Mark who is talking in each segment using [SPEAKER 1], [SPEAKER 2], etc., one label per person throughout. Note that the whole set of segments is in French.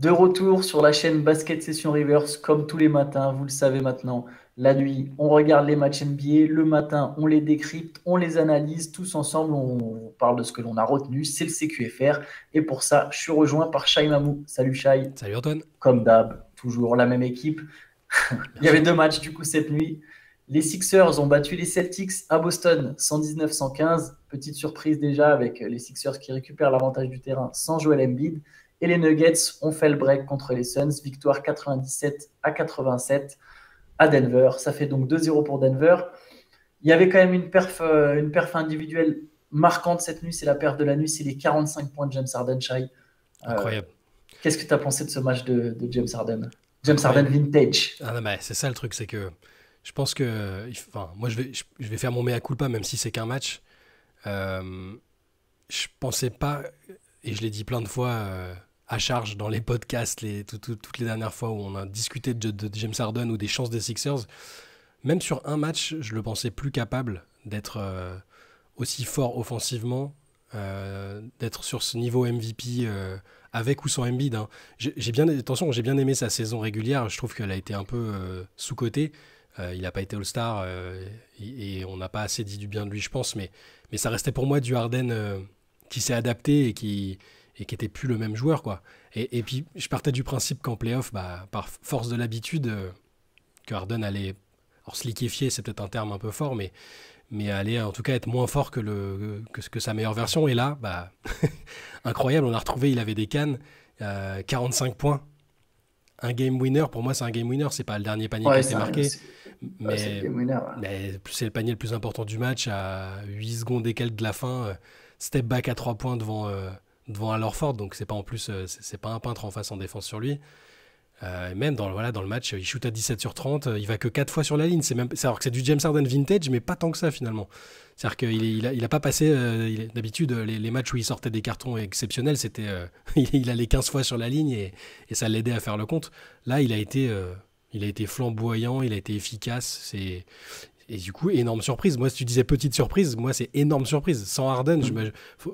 [SPEAKER 1] De retour sur la chaîne Basket Session Reverse, comme tous les matins, vous le savez maintenant. La nuit, on regarde les matchs NBA. Le matin, on les décrypte, on les analyse tous ensemble. On parle de ce que l'on a retenu. C'est le CQFR. Et pour ça, je suis rejoint par Shai Mamou. Salut Shai.
[SPEAKER 2] Salut Antoine,
[SPEAKER 1] Comme d'hab, toujours la même équipe.
[SPEAKER 2] bien
[SPEAKER 1] Il y avait
[SPEAKER 2] sûr.
[SPEAKER 1] deux matchs du coup cette nuit. Les Sixers ont battu les Celtics à Boston 119-115. Petite surprise déjà avec les Sixers qui récupèrent l'avantage du terrain sans Joel Embiid. Et les Nuggets ont fait le break contre les Suns. Victoire 97-87 à Denver. Ça fait donc 2-0 pour Denver. Il y avait quand même une perf individuelle marquante cette nuit. C'est la perf de la nuit. C'est les 45 points de James Harden. Euh,
[SPEAKER 2] Incroyable,
[SPEAKER 1] Qu'est-ce que tu as pensé de ce match de James Harden? James Harden
[SPEAKER 2] incroyable.
[SPEAKER 1] vintage.
[SPEAKER 2] Ah non, mais c'est ça le truc, c'est que je pense que, enfin, moi je vais faire mon mea culpa même si c'est qu'un match. Euh, je pensais pas, et je l'ai dit plein de fois à charge dans les podcasts, toutes les dernières fois où on a discuté de James Harden ou des chances des Sixers, même sur un match, je le pensais plus capable d'être aussi fort offensivement, d'être sur ce niveau MVP avec ou sans Embiid, hein. Attention, j'ai bien aimé sa saison régulière. Je trouve qu'elle a été un peu sous-cotée. Il n'a pas été All-Star et on n'a pas assez dit du bien de lui, je pense. Mais ça restait pour moi du Harden qui s'est adapté et qui était plus le même joueur, quoi. Et puis, je partais du principe qu'en playoff, bah, par force de l'habitude, que Harden allait. Alors, se liquéfier, c'est peut-être un terme un peu fort, mais aller en tout cas être moins fort que sa meilleure version. Et là, bah, incroyable, on a retrouvé, il avait des cannes, 45 points, un game winner. Pour moi, c'est un game winner, c'est pas le dernier panier qui a
[SPEAKER 1] Ouais,
[SPEAKER 2] été marqué,
[SPEAKER 1] c'est le
[SPEAKER 2] mais,
[SPEAKER 1] game winner. Ouais.
[SPEAKER 2] mais c'est le panier le plus important du match à 8 secondes et quelques de la fin. Step back à 3 points devant Al Horford, donc c'est pas en plus, c'est pas un peintre en face en défense sur lui. Même dans le match, il shoot à 17 sur 30, il va que 4 fois sur la ligne. Alors que c'est du James Harden vintage, mais pas tant que ça finalement. C'est-à-dire qu'il a pas passé. D'habitude, les matchs où il sortait des cartons exceptionnels, c'était il allait 15 fois sur la ligne et ça l'aidait à faire le compte. Là, il a été flamboyant, il a été efficace. Et du coup, énorme surprise. Moi, si tu disais petite surprise, moi, c'est énorme surprise. Sans Harden,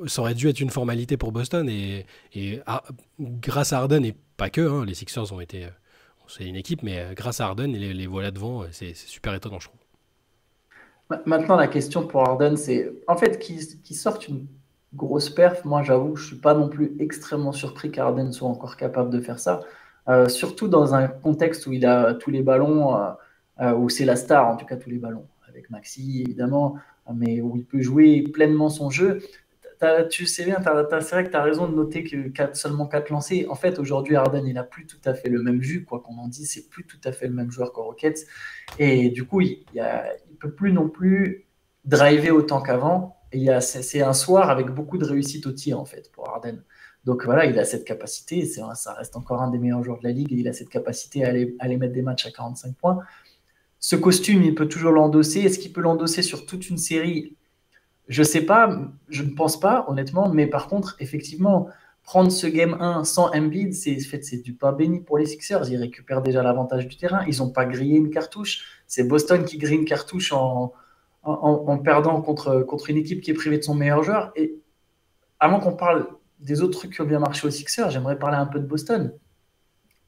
[SPEAKER 2] ça aurait dû être une formalité pour Boston. Grâce à Harden, et pas que, hein, les Sixers ont été. C'est une équipe, mais grâce à Harden, les voilà devant, c'est super étonnant, je trouve.
[SPEAKER 1] Maintenant, la question pour Harden, c'est en fait qui sortent une grosse perf. Moi, j'avoue, je suis pas non plus extrêmement surpris qu'Harden soit encore capable de faire ça. Surtout dans un contexte où il a tous les ballons, où c'est la star, en tout cas tous les ballons, avec Maxi évidemment, mais où il peut jouer pleinement son jeu. Tu sais bien, c'est vrai que tu as raison de noter que seulement 4 lancés. En fait, aujourd'hui, Harden, il n'a plus tout à fait le même jus, quoi qu'on en dise, c'est plus tout à fait le même joueur qu'au Rockets. Et du coup, il peut plus non plus driver autant qu'avant. C'est un soir avec beaucoup de réussite au tir, en fait, pour Harden. Donc voilà, il a cette capacité, ça reste encore un des meilleurs joueurs de la ligue, et il a cette capacité à aller mettre des matchs à 45 points. Ce costume, il peut toujours l'endosser. Est-ce qu'il peut l'endosser sur toute une série? Je sais pas, je ne pense pas, honnêtement, mais par contre, effectivement, prendre ce game 1 sans Embiid, c'est du pain béni pour les Sixers. Ils récupèrent déjà l'avantage du terrain. Ils n'ont pas grillé une cartouche. C'est Boston qui grille une cartouche en perdant contre une équipe qui est privée de son meilleur joueur. Et avant qu'on parle des autres trucs qui ont bien marché aux Sixers, j'aimerais parler un peu de Boston.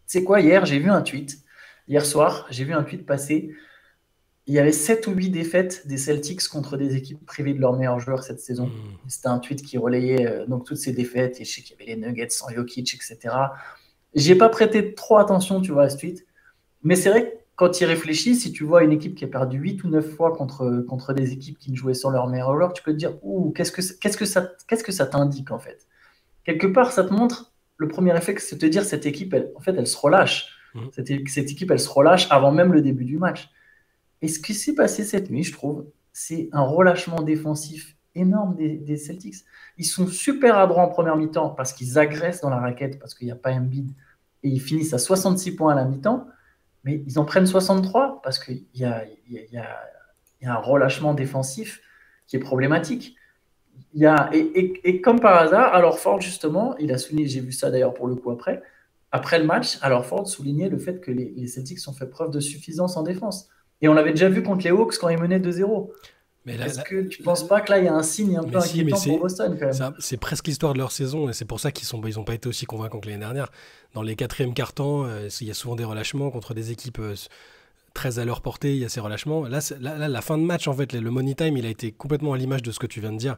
[SPEAKER 1] C'est quoi, hier, j'ai vu un tweet. Hier soir, j'ai vu un tweet passer. Il y avait 7 ou 8 défaites des Celtics contre des équipes privées de leurs meilleurs joueurs cette saison.
[SPEAKER 2] Hmm.
[SPEAKER 1] C'était un tweet qui relayait donc toutes ces défaites. Et je sais qu'il y avait les Nuggets sans Jokic, etc. J'ai pas prêté trop attention, tu vois, à ce tweet. Mais c'est vrai que quand tu y réfléchis, si tu vois une équipe qui a perdu 8 ou 9 fois contre des équipes qui ne jouaient sans leurs meilleurs joueurs, tu peux te dire, ouh, qu'est-ce que ça t'indique en fait? Quelque part, ça te montre, le premier effet, c'est de te dire, cette équipe, en fait, elle se relâche.
[SPEAKER 2] Hmm.
[SPEAKER 1] Cette équipe, elle se relâche avant même le début du match. Et ce qui s'est passé cette nuit, je trouve, c'est un relâchement défensif énorme des Celtics. Ils sont super adroits en première mi-temps parce qu'ils agressent dans la raquette, parce qu'il n'y a pas Embiid, et ils finissent à 66 points à la mi-temps, mais ils en prennent 63 parce qu'il y a un relâchement défensif qui est problématique. Et comme par hasard, alors Ford, justement, il a souligné, j'ai vu ça d'ailleurs pour le coup après le match, alors Ford soulignait le fait que les Celtics ont fait preuve de suffisance en défense. Et on l'avait déjà vu contre les Hawks quand ils menaient 2-0.
[SPEAKER 2] Mais
[SPEAKER 1] Est-ce que tu penses pas que là, il y a un signe un peu
[SPEAKER 2] mais si, mais
[SPEAKER 1] inquiétant pour Boston quand même?
[SPEAKER 2] c'est presque l'histoire de leur saison et c'est pour ça ils ont pas été aussi convaincants que l'année dernière. Dans les quatrièmes cartons, il y a souvent des relâchements contre des équipes très à leur portée. Il y a ces relâchements. Là, la fin de match, en fait, le money time, il a été complètement à l'image de ce que tu viens de dire,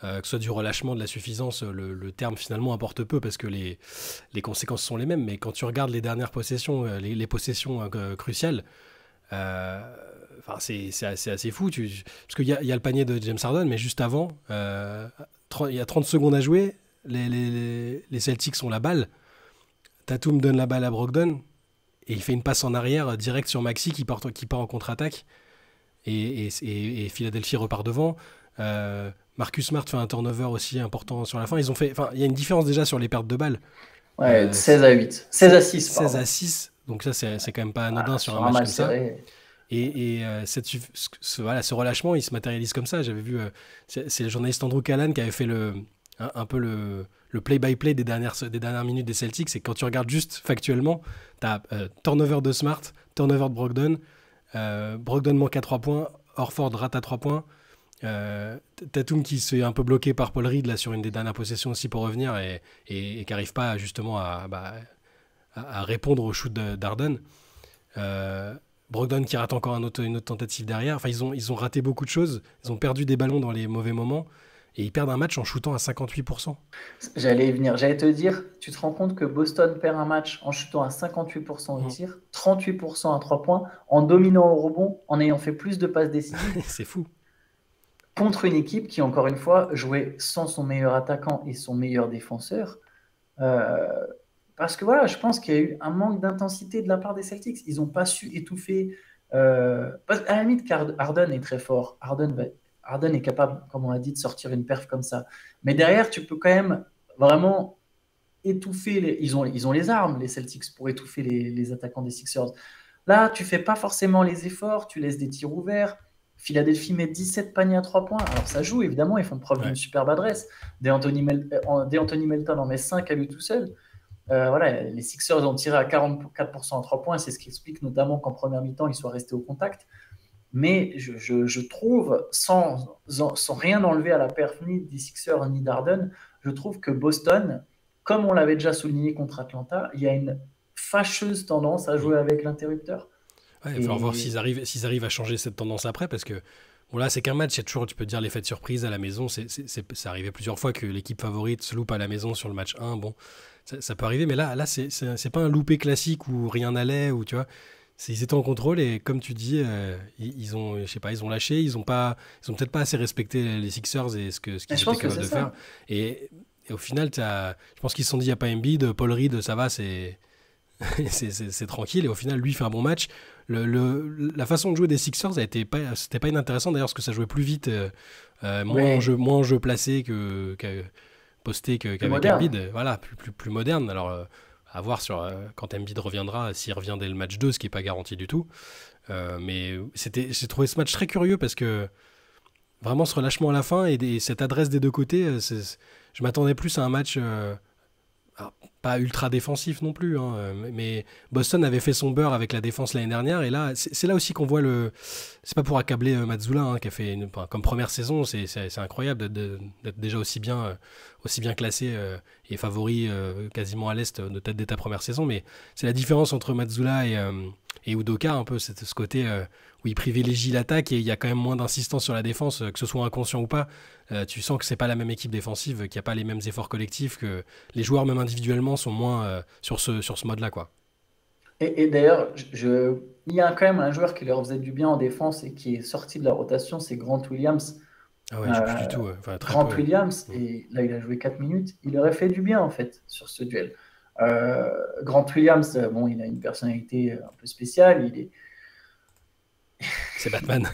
[SPEAKER 2] que ce soit du relâchement, de la suffisance. Le terme finalement importe peu parce que les conséquences sont les mêmes. Mais quand tu regardes les dernières possessions, les possessions cruciales. Euh, Enfin, c'est assez fou. Parce qu'il y a le panier de James Harden, mais juste avant, il y a 30 secondes à jouer. Les Celtics ont la balle. Tatum donne la balle à Brogdon et il fait une passe en arrière direct sur Maxi qui part en contre-attaque. Et Philadelphie repart devant. Marcus Smart fait un turnover aussi important sur la fin. Enfin, il y a une différence déjà sur les pertes de balles.
[SPEAKER 1] Ouais,
[SPEAKER 2] Euh,
[SPEAKER 1] 16-8. 16-6,
[SPEAKER 2] 16 à
[SPEAKER 1] pardon.
[SPEAKER 2] 6, donc ça c'est quand même pas anodin
[SPEAKER 1] Ah,
[SPEAKER 2] sur un
[SPEAKER 1] sur un
[SPEAKER 2] match
[SPEAKER 1] match
[SPEAKER 2] comme ça.
[SPEAKER 1] serré.
[SPEAKER 2] Voilà, ce relâchement, il se matérialise comme ça. J'avais vu, c'est le journaliste Andrew Callan qui avait fait un peu le play-by-play des dernières minutes des Celtics. Et quand tu regardes juste factuellement, tu as turnover de Smart, turnover de Brogdon, Brogdon manque à 3 points, Horford rate à 3 points, Tatum qui se fait un peu bloqué par Paul Reed là, sur une des dernières possessions aussi pour revenir et qui n'arrive pas justement à répondre au shoot d'Arden. Euh, Brogdon qui rate encore une autre tentative derrière. Enfin, ils ont raté beaucoup de choses. Ils ont perdu des ballons dans les mauvais moments. Et ils perdent un match en shootant à 58%.
[SPEAKER 1] J'allais y venir. J'allais te dire, tu te rends compte que Boston perd un match en chutant à 58% au
[SPEAKER 2] Mm.
[SPEAKER 1] tir, 38% à 3 points, en dominant au rebond, en ayant fait plus de passes décisives,
[SPEAKER 2] C'est fou.
[SPEAKER 1] contre une équipe qui, encore une fois, jouait sans son meilleur attaquant et son meilleur défenseur. Euh, Parce que voilà, je pense qu'il y a eu un manque d'intensité de la part des Celtics. Ils n'ont pas su étouffer. À la limite, Harden est très fort. Harden est capable, comme on l'a dit, de sortir une perf comme ça. Mais derrière, tu peux quand même vraiment étouffer. Ils ont les armes, les Celtics, pour étouffer les attaquants des Sixers. Là, tu fais pas forcément les efforts, tu laisses des tirs ouverts. Philadelphie met 17 paniers à 3 points. Alors ça joue, évidemment, ils font preuve d'une
[SPEAKER 2] Ouais.
[SPEAKER 1] superbe adresse. DeAnthony Melton en met 5 à lui tout seul. Voilà, les Sixers ont tiré à 44% à 3 points. C'est ce qui explique notamment qu'en première mi-temps, ils soient restés au contact. Mais je trouve, sans rien enlever à la perf ni des Sixers ni d'Arden, je trouve que Boston, comme on l'avait déjà souligné contre Atlanta, il y a une fâcheuse tendance à
[SPEAKER 2] Mm.
[SPEAKER 1] jouer avec l'interrupteur.
[SPEAKER 2] Ouais, il va falloir voir
[SPEAKER 1] Et
[SPEAKER 2] s'ils arrivent à changer cette tendance après. Parce que bon, là, c'est qu'un match. Il y a toujours, tu peux te dire, l'effet de surprise à la maison. C'est arrivé plusieurs fois que l'équipe favorite se loupe à la maison sur le match 1. Bon, ça peut arriver. Mais là c'est pas un loupé classique où rien n'allait. Ou tu vois. Ils étaient en contrôle et comme tu dis, ils ont, je sais pas, ils ont lâché, ils ont peut-être pas assez respecté les Sixers et ce
[SPEAKER 1] je
[SPEAKER 2] qu'ils étaient
[SPEAKER 1] pense que
[SPEAKER 2] capables
[SPEAKER 1] c'est
[SPEAKER 2] de faire.
[SPEAKER 1] ça.
[SPEAKER 2] Et au final, je pense qu'ils se sont dit, il n'y a pas Embiid, Paul Reed, ça va, c'est tranquille. Et au final, lui fait un bon match. La façon de jouer des Sixers, c'était pas inintéressant d'ailleurs, parce que ça jouait plus vite,
[SPEAKER 1] Oui,
[SPEAKER 2] moins en jeu placé posté
[SPEAKER 1] plus
[SPEAKER 2] qu'avec
[SPEAKER 1] moderne.
[SPEAKER 2] Embiid. Voilà, plus moderne. Alors, à voir quand Embiid reviendra, s'il revient dès le match 2, ce qui n'est pas garanti du tout. Mais j'ai trouvé ce match très curieux parce que vraiment ce relâchement à la fin et cette adresse des deux côtés, je m'attendais plus à un match alors, pas ultra défensif non plus, hein, mais Boston avait fait son beurre avec la défense l'année dernière et là c'est là aussi qu'on voit c'est pas pour accabler Mazzula hein, qui a fait comme première saison, c'est incroyable d'être déjà aussi bien classé et favori quasiment à l'Est de tête dès ta première saison, mais c'est la différence entre Mazzula et Udoka un peu, c'est ce côté où il privilégie l'attaque et il y a quand même moins d'insistance sur la défense, que ce soit inconscient ou pas. Tu sens que c'est pas la même équipe défensive, qu'il n'y a pas les mêmes efforts collectifs, que les joueurs même individuellement sont moins sur ce mode-là, quoi.
[SPEAKER 1] Et d'ailleurs, il y a quand même un joueur qui leur faisait du bien en défense et qui est sorti de la rotation, c'est Grant Williams.
[SPEAKER 2] Ah ouais, il joue plus du
[SPEAKER 1] Euh,
[SPEAKER 2] tout, enfin très
[SPEAKER 1] Grant
[SPEAKER 2] peu.
[SPEAKER 1] Williams,
[SPEAKER 2] Mm.
[SPEAKER 1] et là il a joué 4 minutes, il aurait fait du bien en fait sur ce duel. Grant Williams, bon, il a une personnalité un peu spéciale.
[SPEAKER 2] C'est Batman.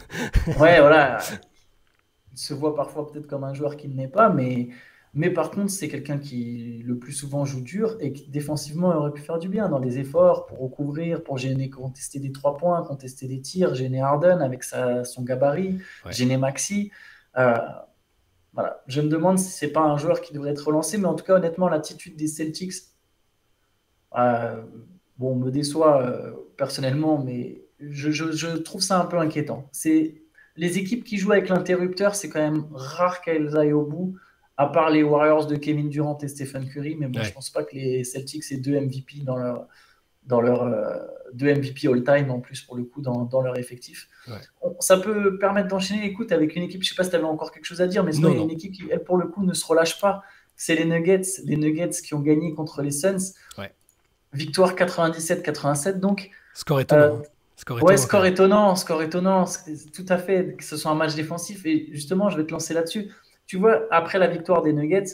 [SPEAKER 1] Ouais, voilà, il se voit parfois peut-être comme un joueur qu'il n'est pas, mais par contre, c'est quelqu'un qui le plus souvent joue dur et qui défensivement aurait pu faire du bien dans les efforts pour recouvrir, pour gêner, contester des 3 points, contester des tirs, gêner Harden avec son gabarit,
[SPEAKER 2] Ouais.
[SPEAKER 1] gêner Maxi. Euh, voilà. Je me demande si c'est pas un joueur qui devrait être relancé, mais en tout cas, honnêtement, l'attitude des Celtics, euh, bon, me déçoit personnellement, mais je trouve ça un peu inquiétant. les équipes qui jouent avec l'interrupteur, c'est quand même rare qu'elles aillent au bout, à part les Warriors de Kevin Durant et Stephen Curry. Mais bon, je
[SPEAKER 2] Ouais,
[SPEAKER 1] pense pas que les Celtics aient deux MVP dans leur deux MVP all-time en plus pour le coup dans leur effectif.
[SPEAKER 2] ouais.
[SPEAKER 1] Ça peut permettre d'enchaîner. Écoute, avec une équipe, je sais pas si tu avais encore quelque chose à dire, mais sinon
[SPEAKER 2] Non,
[SPEAKER 1] il y a
[SPEAKER 2] non.
[SPEAKER 1] une équipe qui, elle, pour le coup, ne se relâche pas. C'est les Nuggets qui ont gagné contre les Suns.
[SPEAKER 2] Ouais.
[SPEAKER 1] Victoire 97-87, donc.
[SPEAKER 2] Score étonnant,
[SPEAKER 1] Euh,
[SPEAKER 2] hein. Score
[SPEAKER 1] ouais,
[SPEAKER 2] étonnant quand
[SPEAKER 1] score
[SPEAKER 2] même.
[SPEAKER 1] étonnant, score étonnant. Tout à fait, que ce soit un match défensif. Et justement, je vais te lancer là-dessus. Tu vois, après la victoire des Nuggets,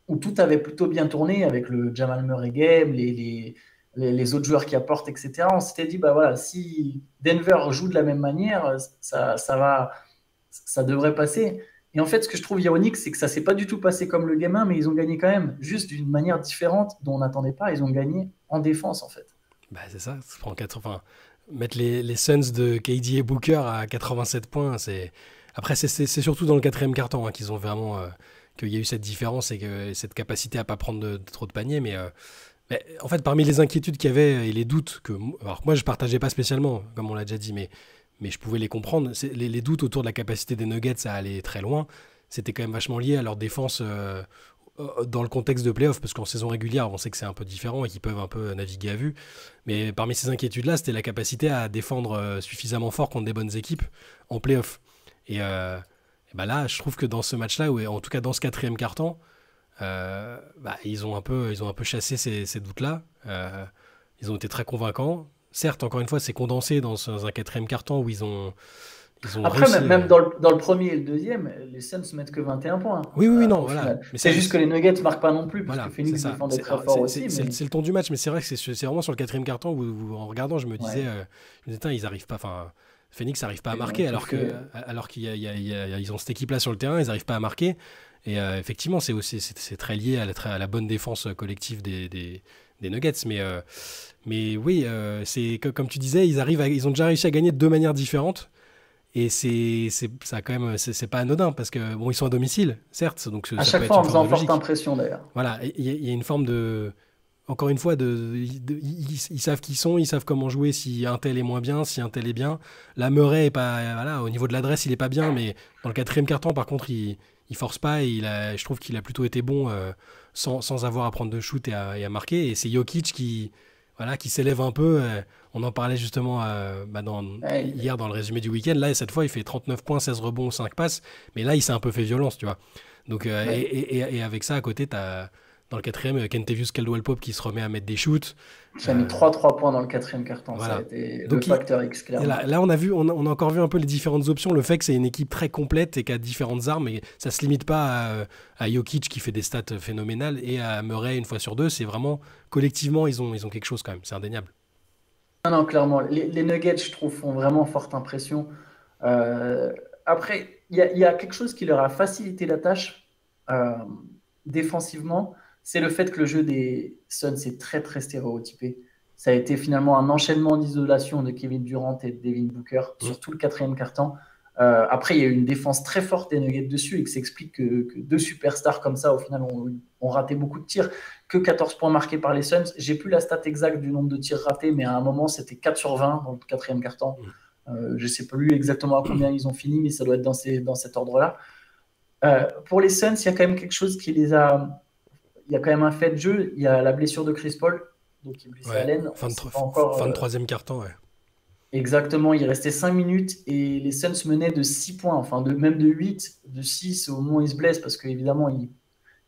[SPEAKER 1] où tout avait plutôt bien tourné avec le Jamal Murray game, les autres joueurs qui apportent, etc. On s'était dit, bah voilà, si Denver joue de la même manière, ça devrait passer. Et en fait, ce que je trouve ironique, c'est que ça s'est pas du tout passé comme le game 1, mais ils ont gagné quand même, juste d'une manière différente dont on n'attendait pas. Ils ont gagné en défense, en fait.
[SPEAKER 2] Bah, c'est ça. Enfin, mettre les Suns de KD et Booker à 87 points, c'est. Après, c'est surtout dans le quatrième quart-temps hein, qu'ils ont vraiment. Qu'il y a eu cette différence et que cette capacité à pas prendre trop de paniers. Mais en fait, parmi les inquiétudes qu'il y avait et les doutes que. Alors, moi, je partageais pas spécialement, comme on l'a déjà dit, mais je pouvais les comprendre. Les doutes autour de la capacité des Nuggets à aller très loin, c'était quand même vachement lié à leur défense dans le contexte de playoff, parce qu'en saison régulière, on sait que c'est un peu différent et qu'ils peuvent un peu naviguer à vue. Mais parmi ces inquiétudes-là, c'était la capacité à défendre suffisamment fort contre des bonnes équipes en playoff. Et bah là, je trouve que dans ce match-là, ou en tout cas dans ce quatrième quart-temps, bah, ils ont un peu chassé ces doutes-là. Ils ont été très convaincants. Certes, encore une fois, c'est condensé dans un quatrième quart-temps où ils ont
[SPEAKER 1] Après,
[SPEAKER 2] réussi.
[SPEAKER 1] même dans le premier et le deuxième, les Suns mettent que 21 points
[SPEAKER 2] Oui, oui, oui, non,
[SPEAKER 1] au
[SPEAKER 2] voilà.
[SPEAKER 1] final.
[SPEAKER 2] Mais
[SPEAKER 1] C'est
[SPEAKER 2] ça,
[SPEAKER 1] juste que les Nuggets marquent pas non plus, parce que
[SPEAKER 2] voilà, c'est
[SPEAKER 1] Phoenix
[SPEAKER 2] ça.
[SPEAKER 1] défendait
[SPEAKER 2] C'est
[SPEAKER 1] très
[SPEAKER 2] alors,
[SPEAKER 1] fort aussi. Mais
[SPEAKER 2] c'est le ton du match, mais c'est vrai que c'est vraiment sur le quatrième carton où, en regardant,
[SPEAKER 1] ouais,
[SPEAKER 2] je me disais, tain, ils arrivent pas, enfin, Phoenix n'arrive pas à
[SPEAKER 1] ils ont
[SPEAKER 2] marquer
[SPEAKER 1] étouffé.
[SPEAKER 2] alors ils ont cette équipe-là sur le terrain, ils n'arrivent pas à marquer. Et effectivement, c'est très lié à la bonne défense collective des Nuggets. Mais oui, comme tu disais, ils ont déjà réussi à gagner de deux manières différentes. Et ça quand même, c'est pas anodin parce que bon, ils sont à domicile, certes, donc
[SPEAKER 1] À
[SPEAKER 2] ça peut
[SPEAKER 1] chaque
[SPEAKER 2] être
[SPEAKER 1] fois
[SPEAKER 2] une
[SPEAKER 1] en
[SPEAKER 2] forme
[SPEAKER 1] faisant
[SPEAKER 2] de
[SPEAKER 1] forte
[SPEAKER 2] logique.
[SPEAKER 1] impression d'ailleurs.
[SPEAKER 2] Voilà, il y a une forme de. Encore une fois, ils savent qui ils sont, ils savent comment jouer si un tel est moins bien, si un tel est bien. Là, Murray est pas. Voilà, au niveau de l'adresse, il est pas bien, mais dans le quatrième quart-temps, par contre, il force pas et je trouve qu'il a plutôt été bon sans avoir à prendre de shoot et à marquer. Et c'est Jokic qui s'élève un peu. On en parlait justement
[SPEAKER 1] Ouais,
[SPEAKER 2] hier dans le résumé du week-end. Là, cette fois, il fait 39 points, 16 rebonds, 5 passes. Mais là, il s'est un peu fait violence, tu vois. Donc,
[SPEAKER 1] ouais.
[SPEAKER 2] et avec ça, à côté, dans le quatrième, Kentavious Caldwell-Pope qui se remet à mettre des shoots.
[SPEAKER 1] Qui a mis
[SPEAKER 2] Euh,
[SPEAKER 1] 3-3 points dans le quatrième quart-temps. Ça a
[SPEAKER 2] voilà.
[SPEAKER 1] été le
[SPEAKER 2] Donc,
[SPEAKER 1] facteur X,
[SPEAKER 2] et
[SPEAKER 1] clairement.
[SPEAKER 2] là, on a encore vu un peu les différentes options. Le fait que c'est une équipe très complète et qui a différentes armes, et ça se limite pas à Jokic qui fait des stats phénoménales et à Murray une fois sur deux. C'est vraiment collectivement, ils ont quelque chose quand même. C'est indéniable.
[SPEAKER 1] Non, non, clairement. Les Nuggets, je trouve, font vraiment forte impression. Euh, Après, il y a quelque chose qui leur a facilité la tâche défensivement, c'est le fait que le jeu des Suns est très très stéréotypé. Ça a été finalement un enchaînement d'isolation de Kevin Durant et de Devin Booker
[SPEAKER 2] Mm.
[SPEAKER 1] sur tout le quatrième quart-temps. Après, il y a eu une défense très forte des Nuggets dessus et que ça explique que deux superstars comme ça, au final, ont raté beaucoup de tirs. Que 14 points marqués par les Suns. J'ai plus la stat exacte du nombre de tirs ratés, mais à un moment, c'était 4 sur 20 dans le quatrième quart-temps. Je ne sais plus exactement à combien ils ont fini, mais ça doit être dans cet ordre-là. Pour les Suns, il y a quand même quelque chose qui les a. Il y a quand même un fait de jeu. Il y a la blessure de Chris Paul, donc il est blessé à
[SPEAKER 2] Ouais,
[SPEAKER 1] l'aine. On ne sait pas encore
[SPEAKER 2] fin de troisième carton, ouais.
[SPEAKER 1] exactement. Il restait 5 minutes et les Suns menaient de 6 points, enfin même de 8, de 6 au moment où il se blesse, parce qu'évidemment, il ne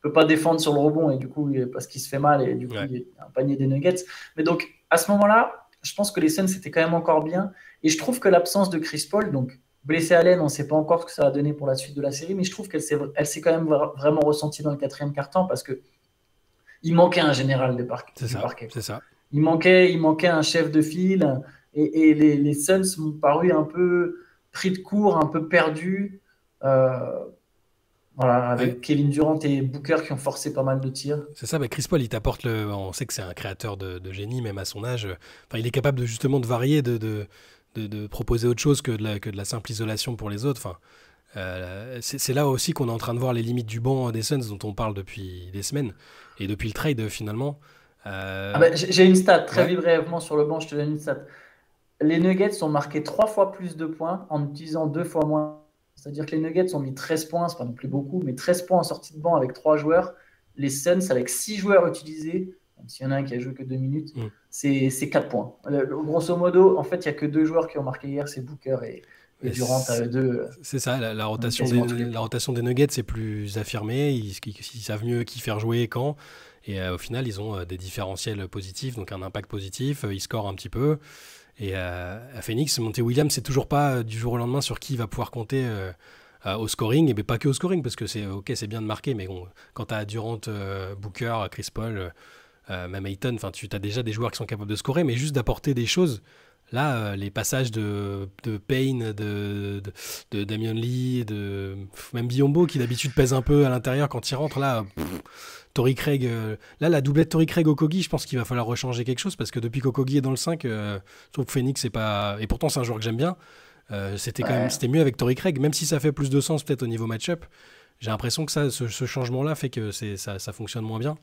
[SPEAKER 1] peut pas défendre sur le rebond et du coup, parce qu'il se fait mal et du coup,
[SPEAKER 2] Ouais.
[SPEAKER 1] il y a un panier des Nuggets. Mais donc, à ce moment-là, je pense que les Suns étaient quand même encore bien. Et je trouve que l'absence de Chris Paul, donc blessé à l'aine, on ne sait pas encore ce que ça va donner pour la suite de la série, mais je trouve qu'elle s'est quand même vraiment ressentie dans le quatrième quart-temps parce que il manquait un général
[SPEAKER 2] C'est
[SPEAKER 1] du
[SPEAKER 2] ça,
[SPEAKER 1] parquet,
[SPEAKER 2] c'est
[SPEAKER 1] quoi.
[SPEAKER 2] ça.
[SPEAKER 1] Il manquait un chef de file et les Suns m'ont paru un peu pris de court, un peu perdus. Euh, voilà,
[SPEAKER 2] Ouais,
[SPEAKER 1] avec Kevin Durant et Booker qui ont forcé pas mal de tirs.
[SPEAKER 2] c'est ça. Bah, Chris Paul, il t'apporte le. On sait que c'est un créateur de génie, même à son âge. Enfin, il est capable justement de varier, de proposer autre chose que de la simple isolation pour les autres. Enfin, c'est là aussi qu'on est en train de voir les limites du banc des Suns dont on parle depuis des semaines et depuis le trade finalement.
[SPEAKER 1] Ah
[SPEAKER 2] Euh,
[SPEAKER 1] ben, j'ai une stat, très
[SPEAKER 2] ouais,
[SPEAKER 1] brièvement sur le banc, je te donne une stat. Les Nuggets ont marqué 3 fois plus de points en utilisant 2 fois moins. C'est-à-dire que les Nuggets ont mis 13 points, c'est pas non plus beaucoup, mais 13 points en sortie de banc avec 3 joueurs. Les Suns, avec 6 joueurs utilisés, même s'il y en a un qui a joué que 2 minutes,
[SPEAKER 2] Mm.
[SPEAKER 1] c'est 4 points. Grosso modo, en fait, il n'y a que 2 joueurs qui ont marqué hier, c'est Booker et
[SPEAKER 2] Et
[SPEAKER 1] Durant à eux deux.
[SPEAKER 2] c'est ça, la rotation
[SPEAKER 1] Quasiment tous les
[SPEAKER 2] la
[SPEAKER 1] points.
[SPEAKER 2] rotation des Nuggets c'est plus affirmé, ils savent mieux qui faire jouer et quand. Et au final, ils ont des différentiels positifs, donc un impact positif, ils scorent un petit peu. Et à Phoenix, Monty Williams, c'est toujours pas du jour au lendemain sur qui il va pouvoir compter au scoring, et ben, pas que au scoring, parce que c'est ok, c'est bien de marquer, mais bon, quand tu as Durant, Booker, Chris Paul, même Ayton, tu as déjà des joueurs qui sont capables de scorer, mais juste d'apporter des choses. Là, les passages de Payne, de Damian Lee, même Biombo, qui d'habitude pèse un peu à l'intérieur quand il rentre, là, Torrey Craig, là, la doublette Torrey Craig-Okogie, je pense qu'il va falloir rechanger quelque chose parce que depuis qu'Okogie est dans le 5, je trouve que Phoenix, c'est pas. Et pourtant, c'est un joueur que j'aime bien. C'était quand même
[SPEAKER 1] Ouais,
[SPEAKER 2] c'était mieux avec Torrey Craig, même si ça fait plus de sens peut-être au niveau match-up. J'ai l'impression que ce changement-là fait que ça fonctionne moins bien.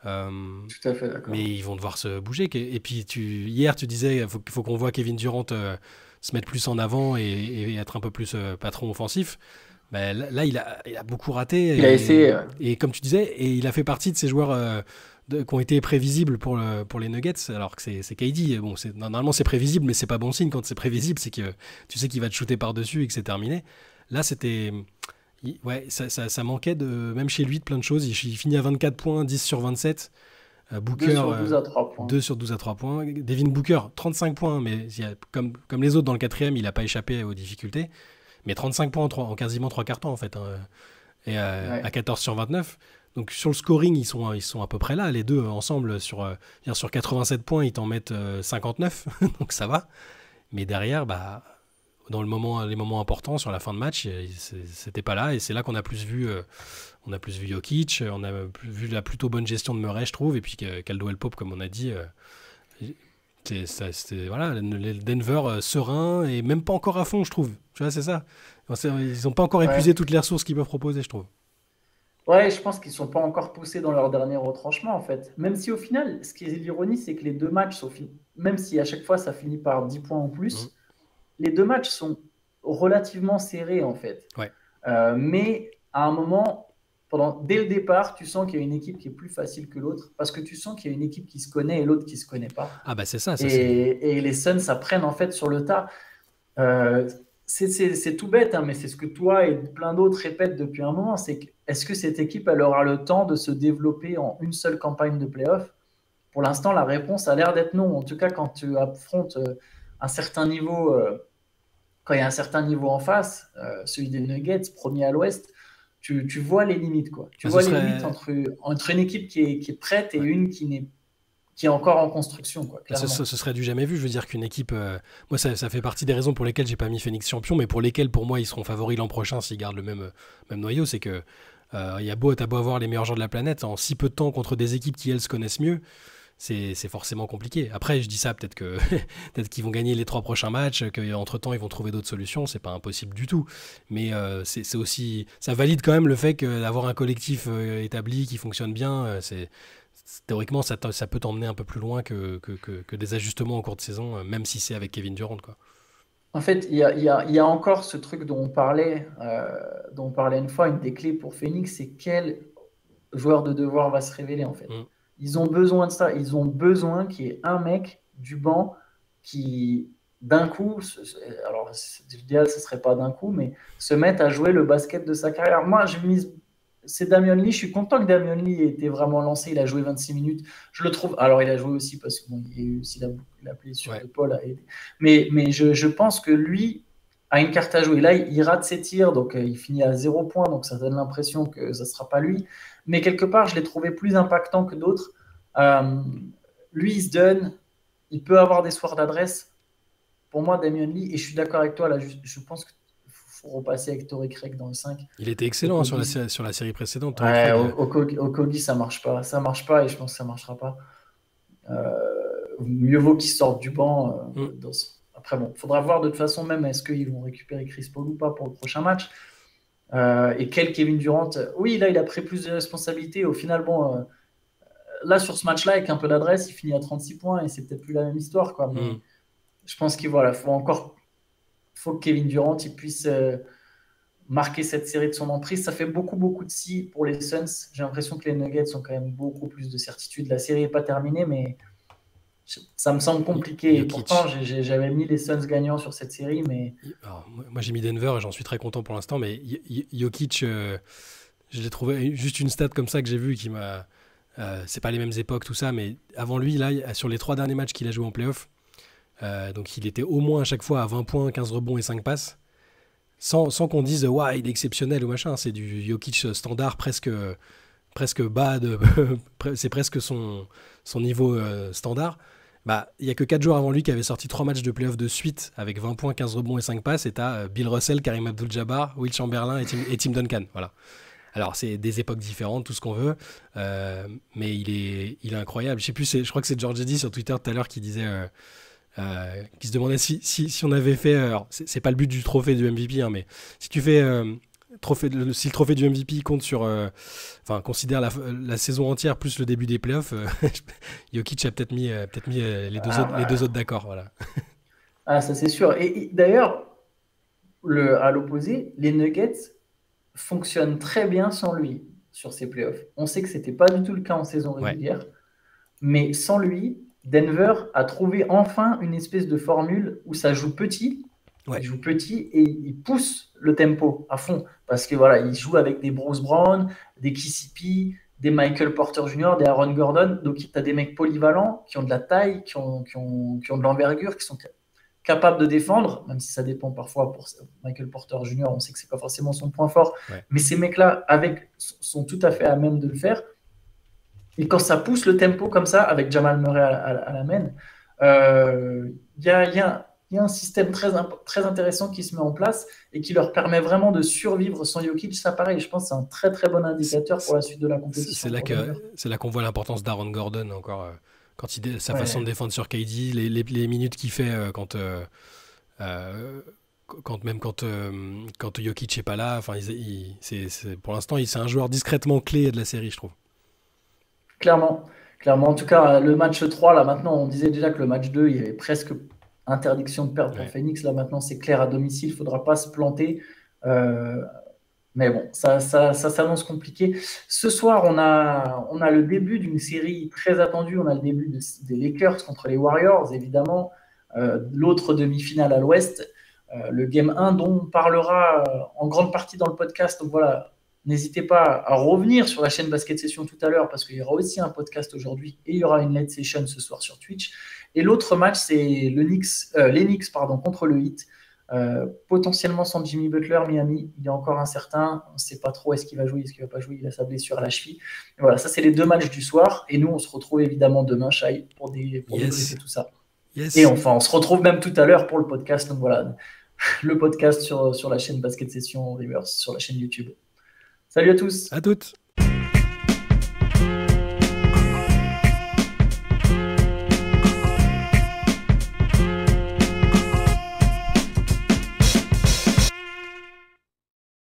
[SPEAKER 2] Euh,
[SPEAKER 1] tout à fait
[SPEAKER 2] mais
[SPEAKER 1] d'accord.
[SPEAKER 2] ils vont devoir se bouger. Et puis, hier, tu disais faut qu'on voit Kevin Durant se mettre plus en avant et être un peu plus patron offensif. Ben, là, il a beaucoup
[SPEAKER 1] Il a
[SPEAKER 2] raté.
[SPEAKER 1] essayé.
[SPEAKER 2] Et comme tu disais, et il a fait partie de ces joueurs qui ont été prévisibles pour les Nuggets, alors que c'est KD. Bon, normalement, c'est prévisible, mais c'est pas bon signe quand c'est prévisible. C'est que tu sais qu'il va te shooter par-dessus et que c'est terminé. Là, ouais, ça manquait même chez lui de plein de choses. Il finit à 24 points, 10 sur 27.
[SPEAKER 1] 2
[SPEAKER 2] Booker,
[SPEAKER 1] sur 12 à 3 points.
[SPEAKER 2] 2 sur 12 à 3 points. Devin Booker, 35 points, mais comme les autres dans le quatrième, il n'a pas échappé aux difficultés. Mais 35 points en quasiment 3 quarts temps, en fait. Hein. Et à
[SPEAKER 1] Ouais.
[SPEAKER 2] 14 sur 29. Donc sur le scoring, ils sont à peu près là, les deux ensemble. Sur 87 points, ils t'en mettent 59. Donc ça va. Mais derrière, bah, les moments importants sur la fin de match, c'était pas là. Et c'est là qu'on a plus vu. On a plus vu Jokic, on a vu la plutôt bonne gestion de Murray, je trouve, et puis Caldwell Pope, comme on a dit. C'était voilà, le Denver serein et même pas encore à fond, je trouve. Tu vois, c'est ça. Ils n'ont pas encore épuisé
[SPEAKER 1] Ouais.
[SPEAKER 2] toutes les ressources qu'ils peuvent proposer, je trouve.
[SPEAKER 1] Ouais, je pense qu'ils ne sont pas encore poussés dans leur dernier retranchement, en fait. Même si au final, ce qui est l'ironie, c'est que les deux matchs sont finis. Même si à chaque fois ça finit par 10 points en
[SPEAKER 2] Mhm.
[SPEAKER 1] plus, les deux matchs sont relativement serrés, en fait.
[SPEAKER 2] Ouais.
[SPEAKER 1] Mais à un moment, dès le départ, tu sens qu'il y a une équipe qui est plus facile que l'autre, parce que tu sens qu'il y a une équipe qui se connaît et l'autre qui ne se connaît pas.
[SPEAKER 2] Ah bah c'est ça, ça c'est.
[SPEAKER 1] Et les Suns s'apprennent en fait sur le tas. Euh, c'est tout bête, hein, mais c'est ce que toi et plein d'autres répètent depuis un moment. C'est que, est-ce que cette équipe elle aura le temps de se développer en une seule campagne de playoff? Pour l'instant, la réponse a l'air d'être non. En tout cas, quand tu affrontes un certain niveau, quand il y a un certain niveau en face, celui des Nuggets, premier à l'Ouest, tu vois les limites, quoi. Tu
[SPEAKER 2] Bah, ce
[SPEAKER 1] vois les limites
[SPEAKER 2] serait.
[SPEAKER 1] entre une équipe qui est prête et
[SPEAKER 2] Ouais.
[SPEAKER 1] une qui est encore en construction, quoi,
[SPEAKER 2] Bah,
[SPEAKER 1] clairement.
[SPEAKER 2] ce serait du jamais vu. Je veux dire qu'une équipe. Moi, ça fait partie des raisons pour lesquelles j'ai pas mis Phoenix champion, mais pour lesquelles, pour moi, ils seront favoris l'an prochain s'ils gardent même noyau. C'est que t'as beau avoir les meilleurs joueurs de la planète, en si peu de temps contre des équipes qui, elles, se connaissent mieux, c'est forcément compliqué. Après, je dis ça, peut-être que peut-être qu'ils vont gagner les 3 prochains matchs, qu'entre-temps, ils vont trouver d'autres solutions. C'est pas impossible du tout. Mais c'est aussi. Ça valide quand même le fait d'avoir un collectif établi qui fonctionne bien. Théoriquement, ça peut t'emmener un peu plus loin que des ajustements en cours de saison, même si c'est avec Kevin Durant, quoi.
[SPEAKER 1] En fait, il y a encore ce truc dont on parlait une fois, une des clés pour Phoenix, c'est quel joueur de devoir va se révéler, en fait.
[SPEAKER 2] Mm.
[SPEAKER 1] Ils ont besoin de ça. Ils ont besoin qu'il y ait un mec du banc qui, d'un coup, alors l'idéal, ce serait pas d'un coup, mais se mette à jouer le basket de sa carrière. Moi, je mise. C'est Damian Lee. Je suis content que Damian Lee ait été vraiment lancé. Il a joué 26 minutes. Je le trouve. Alors, il a joué aussi parce qu'il y a eu aussi la blessure
[SPEAKER 2] Ouais.
[SPEAKER 1] de Paul a aidé. Mais je pense que lui a une carte à jouer. Là, il rate ses tirs, donc il finit à 0 point, donc ça donne l'impression que ça ne sera pas lui. Mais quelque part, je l'ai trouvé plus impactant que d'autres. Euh, Lui, il se donne, il peut avoir des soirs d'adresse. Pour moi, Damien Lee, et je suis d'accord avec toi, là, je pense qu'il faut repasser avec Torrey Craig dans le 5.
[SPEAKER 2] Il était excellent hein,
[SPEAKER 1] Okogi,
[SPEAKER 2] sur la série précédente, Torrey
[SPEAKER 1] ouais,
[SPEAKER 2] Craig.
[SPEAKER 1] Okogi, ça marche pas. Ça marche pas et je pense que ça marchera pas. Mieux vaut qu'ils sortent du banc.
[SPEAKER 2] Mm.
[SPEAKER 1] Après, bon, il faudra voir de toute façon même est-ce qu'ils vont récupérer Chris Paul ou pas pour le prochain match. Et quel Kevin Durant. Oui, là, il a pris plus de responsabilités. Au final, bon, là, sur ce match-là, avec un peu d'adresse, il finit à 36 points et c'est peut-être plus la même histoire, quoi.
[SPEAKER 2] Mm.
[SPEAKER 1] Je pense qu'il voilà, faut que Kevin Durant il puisse marquer cette série de son emprise. Ça fait beaucoup, beaucoup de si pour les Suns. J'ai l'impression que les Nuggets ont quand même beaucoup plus de certitude. La série n'est pas terminée, mais ça me semble compliqué. Et pourtant,
[SPEAKER 2] Jokic.
[SPEAKER 1] j'avais mis les Suns gagnants sur cette série, mais
[SPEAKER 2] Alors, moi, j'ai mis Denver et j'en suis très content pour l'instant, mais Jokic, je l'ai trouvé juste une stat comme ça que j'ai vue qui m'a. C'est pas les mêmes époques, tout ça, mais avant lui, là, sur les 3 derniers matchs qu'il a joué en playoff, donc il était au moins à chaque fois à 20 points, 15 rebonds et 5 passes, sans qu'on dise ouais, il est exceptionnel ou machin. C'est du Jokic standard presque bas, c'est presque son niveau standard. Bah, il y a que 4 jours avant lui qui avait sorti 3 matchs de playoff de suite avec 20 points, 15 rebonds et 5 passes. Et t'as Bill Russell, Karim Abdul-Jabbar, Will Chamberlain et Tim Duncan. Voilà. Alors, c'est des époques différentes, tout ce qu'on veut, mais il est incroyable. Je crois que c'est George Eddy sur Twitter tout à l'heure qui disait, qui se demandait si on avait fait. Alors, c'est pas le but du trophée du MVP, hein, mais si tu fais. Si le trophée du MVP compte sur. Enfin, considère la saison entière plus le début des playoffs, Jokic a peut-être mis les deux autres d'accord. Voilà.
[SPEAKER 1] ça c'est sûr. Et d'ailleurs, à l'opposé, les Nuggets fonctionnent très bien sans lui sur ces playoffs. On sait que c'était pas du tout le cas en saison
[SPEAKER 2] Ouais,
[SPEAKER 1] régulière, mais sans lui, Denver a trouvé enfin une espèce de formule où ça joue petit. Il
[SPEAKER 2] ouais.
[SPEAKER 1] joue petit et il pousse le tempo à fond parce que voilà, il joue avec des Bruce Brown, des KCP, des Michael Porter Jr., des Aaron Gordon. Donc, tu as des mecs polyvalents qui ont de la taille, qui ont de l'envergure, qui sont capables de défendre, même si ça dépend parfois pour Michael Porter Jr., on sait que c'est pas forcément son point fort,
[SPEAKER 2] Ouais.
[SPEAKER 1] mais ces mecs-là sont tout à fait à même de le faire. Et quand ça pousse le tempo comme ça, avec Jamal Murray à la main, il y a un système très intéressant qui se met en place et qui leur permet vraiment de survivre sans Jokic. Ça, pareil, je pense que c'est un très très bon indicateur pour la suite de la
[SPEAKER 2] C'est
[SPEAKER 1] compétition
[SPEAKER 2] là
[SPEAKER 1] pour Denver.
[SPEAKER 2] qu'on voit l'importance d'Aaron Gordon encore. Quand sa façon de
[SPEAKER 1] Ouais,
[SPEAKER 2] défendre sur KD, les minutes qu'il fait euh, quand Jokic est pas là. Enfin, pour l'instant, c'est un joueur discrètement clé de la série, je trouve.
[SPEAKER 1] clairement. Clairement. En tout cas, le match 3 là maintenant, on disait déjà que le match 2 il y avait presque interdiction de perdre pour
[SPEAKER 2] Ouais.
[SPEAKER 1] Phoenix. Là maintenant, c'est clair à domicile, il ne faudra pas se planter. Euh, Mais bon, ça s'annonce compliqué. Ce soir, on a le début d'une série très attendue. On a le début des Lakers contre les Warriors, évidemment. L'autre demi-finale à l'Ouest. Le Game 1 dont on parlera en grande partie dans le podcast. Donc voilà, n'hésitez pas à revenir sur la chaîne Basket Session tout à l'heure parce qu'il y aura aussi un podcast aujourd'hui et il y aura une late session ce soir sur Twitch. Et l'autre match, c'est les Knicks pardon, contre le Heat. Potentiellement sans Jimmy Butler, Miami, il est encore incertain. On ne sait pas trop est-ce qu'il va jouer, est-ce qu'il ne va pas jouer. Il a sa blessure à la cheville. Et voilà, ça c'est les deux matchs du soir. Et nous, on se retrouve évidemment demain, Shai, pour
[SPEAKER 2] Yes.
[SPEAKER 1] débriefer tout ça. Et
[SPEAKER 2] Yes.
[SPEAKER 1] enfin, on se retrouve même tout à l'heure pour le podcast. Donc voilà, le podcast sur la chaîne Basket Session Reverse, sur la chaîne YouTube. Salut à tous!
[SPEAKER 2] À toutes.